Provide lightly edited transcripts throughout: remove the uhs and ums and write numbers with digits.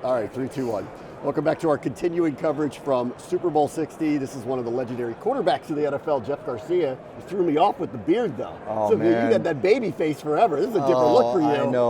All right, 3, 2, 1. Welcome back to our continuing coverage from Super Bowl 60. This is one of the legendary quarterbacks of the NFL, Jeff Garcia. You threw me off with the beard, though. Oh, so man. You got that baby face forever. This is a different look for you.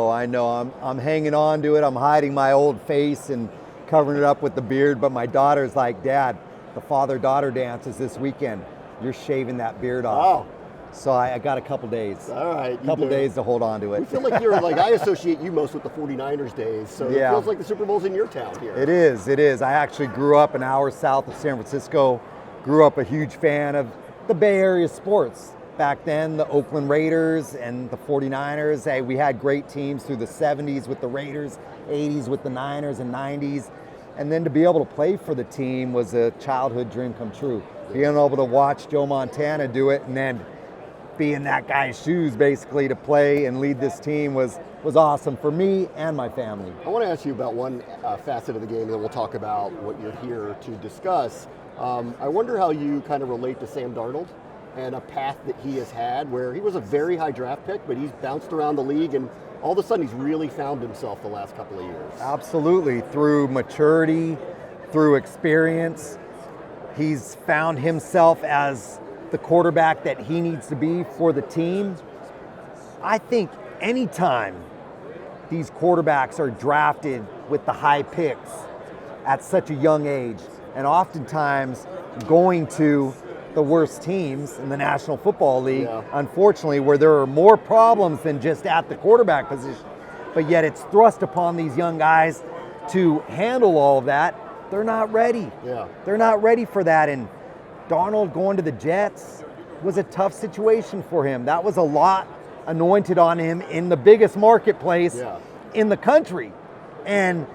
I know. I'm hanging on to it. I'm hiding my old face and covering it up with the beard. But my daughter's like, Dad, the father-daughter dance is this weekend. You're shaving that beard off. Oh. So I got a couple days. All right. A couple days to hold on to it. We feel like you're like, I associate you most with the 49ers days, so Yeah. It feels like the Super Bowl's in your town here. It is. I actually grew up an hour south of San Francisco, grew up a huge fan of the Bay Area sports. Back then, the Oakland Raiders and the 49ers, hey, we had great teams through the 70s with the Raiders, 80s with the Niners and 90s. And then to be able to play for the team was a childhood dream come true. Being able to watch Joe Montana do it and then be in that guy's shoes basically to play and lead this team was awesome for me and my family. I want to ask you about one facet of the game, and then we'll talk about what you're here to discuss. I wonder how you kind of relate to Sam Darnold and a path that he has had where he was a very high draft pick, but he's bounced around the league and all of a sudden he's really found himself the last couple of years. Absolutely. Through maturity, through experience, he's found himself as the quarterback that he needs to be for the team. I think anytime these quarterbacks are drafted with the high picks at such a young age, and oftentimes going to the worst teams in the National Football League, unfortunately, where there are more problems than just at the quarterback position, but yet it's thrust upon these young guys to handle all of that. They're not ready. Yeah. They're not ready for that. And Darnold going to the Jets was a tough situation for him. That was a lot anointed on him in the biggest marketplace in the country. And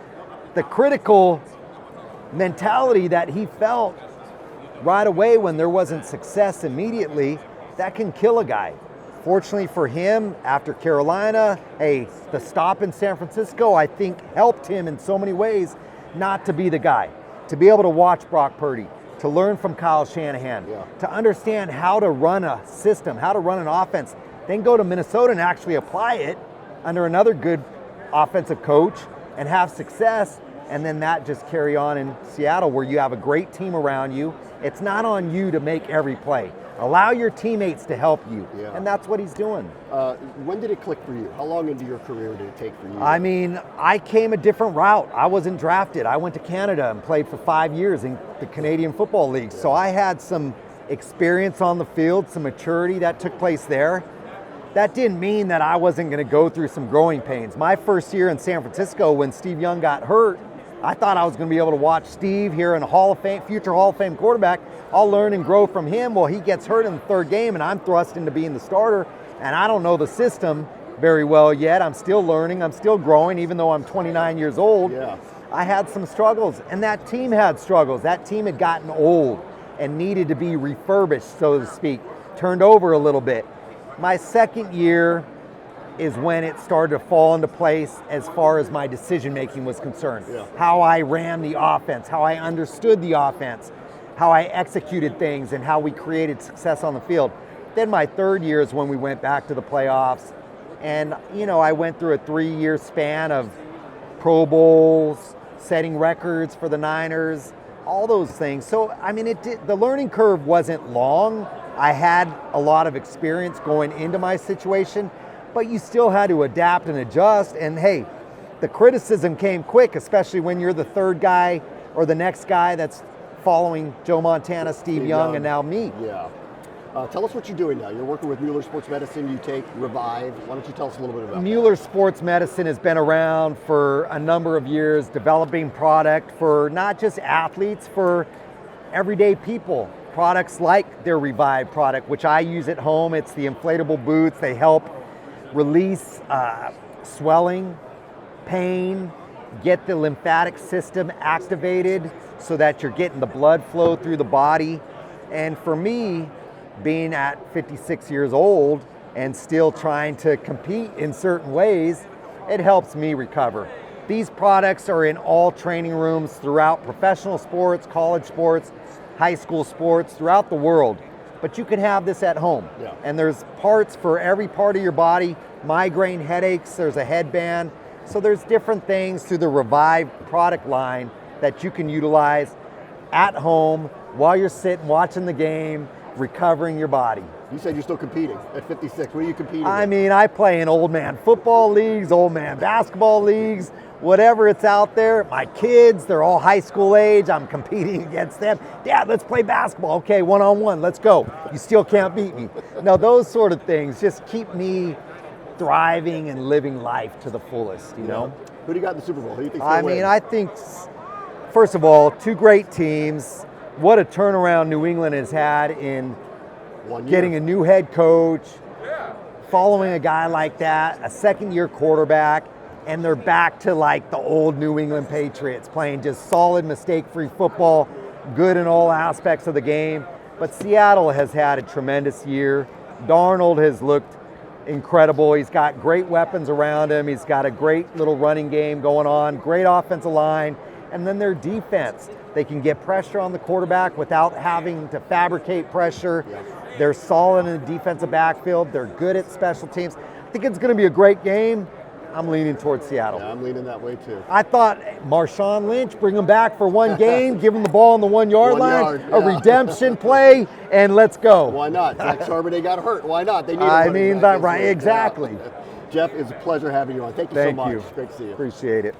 the critical mentality that he felt right away when there wasn't success immediately, that can kill a guy. Fortunately for him, after Carolina, the stop in San Francisco, I think helped him in so many ways not to be the guy. To be able to watch Brock Purdy, to learn from Kyle Shanahan, to understand how to run a system, how to run an offense, then go to Minnesota and actually apply it under another good offensive coach and have success, and then that just carry on in Seattle where you have a great team around you. It's not on you to make every play. Allow your teammates to help you, and that's what he's doing. When did it click for you? How long into your career did it take for you? I mean, I came a different route. I wasn't drafted. I went to Canada and played for 5 years in the Canadian Football League. So I had some experience on the field, some maturity that took place there. That didn't mean that I wasn't going to go through some growing pains. My first year in San Francisco when Steve Young got hurt, I thought I was going to be able to watch Steve here in a Hall of Fame, future Hall of Fame quarterback. I'll learn and grow from him. Well, he gets hurt in the third game and I'm thrust into being the starter, and I don't know the system very well yet. I'm still learning, I'm still growing, even though I'm 29 years old. I had some struggles, and that team had struggles. That team had gotten old and needed to be refurbished, so to speak, turned over a little bit. My second year is when it started to fall into place as far as my decision making was concerned. How I ran the offense, how I understood the offense, how I executed things, and how we created success on the field. Then my third year is when we went back to the playoffs. And, I went through a 3-year span of Pro Bowls, setting records for the Niners, all those things. So, I mean, the learning curve wasn't long. I had a lot of experience going into my situation, but you still had to adapt and adjust. And hey, the criticism came quick, especially when you're the third guy or the next guy that's following Joe Montana, Steve Young, and now me. Tell us what you're doing now. You're working with Mueller Sports Medicine. You take Revive. Why don't you tell us a little bit about Mueller Sports Medicine has been around for a number of years, developing product for not just athletes, for everyday people. Products like their Revive product, which I use at home. It's the inflatable boots. They help release swelling, pain, get the lymphatic system activated so that you're getting the blood flow through the body. And for me, being at 56 years old and still trying to compete in certain ways, it helps me recover. These products are in all training rooms throughout professional sports, college sports, high school sports, throughout the world. But you can have this at home. And there's parts for every part of your body. Migraine headaches, there's a headband. So there's different things through the Revive product line that you can utilize at home while you're sitting watching the game, recovering your body. You said you're still competing at 56. What are you competing I in? mean, I play in old man football leagues, old man basketball leagues, whatever it's out there. My kids, they're all high school age. I'm competing against them. Dad, let's play basketball. Okay, one-on-one, let's go. You still can't beat me. Now, those sort of things just keep me thriving and living life to the fullest, you know? Who do you got in the Super Bowl? Who do you think? I mean, I think, first of all, two great teams. What a turnaround New England has had in getting a new head coach, following a guy like that, a second-year quarterback, and they're back to like the old New England Patriots, playing just solid, mistake-free football, good in all aspects of the game. But Seattle has had a tremendous year. Darnold has looked incredible. He's got great weapons around him. He's got a great little running game going on, great offensive line, and then their defense. They can get pressure on the quarterback without having to fabricate pressure. They're solid in the defensive backfield. They're good at special teams. I think it's going to be a great game. I'm leaning towards Seattle. Yeah, I'm leaning that way too. I thought Marshawn Lynch, bring him back for one game, give him the ball on the 1 yard line, a redemption play, and let's go. Why not? Zach Charbonnet got hurt. Why not? They need. I mean, that right, exactly. Jeff, it's a pleasure having you on. Thank you so much. Thank you. Great to see you. Appreciate it.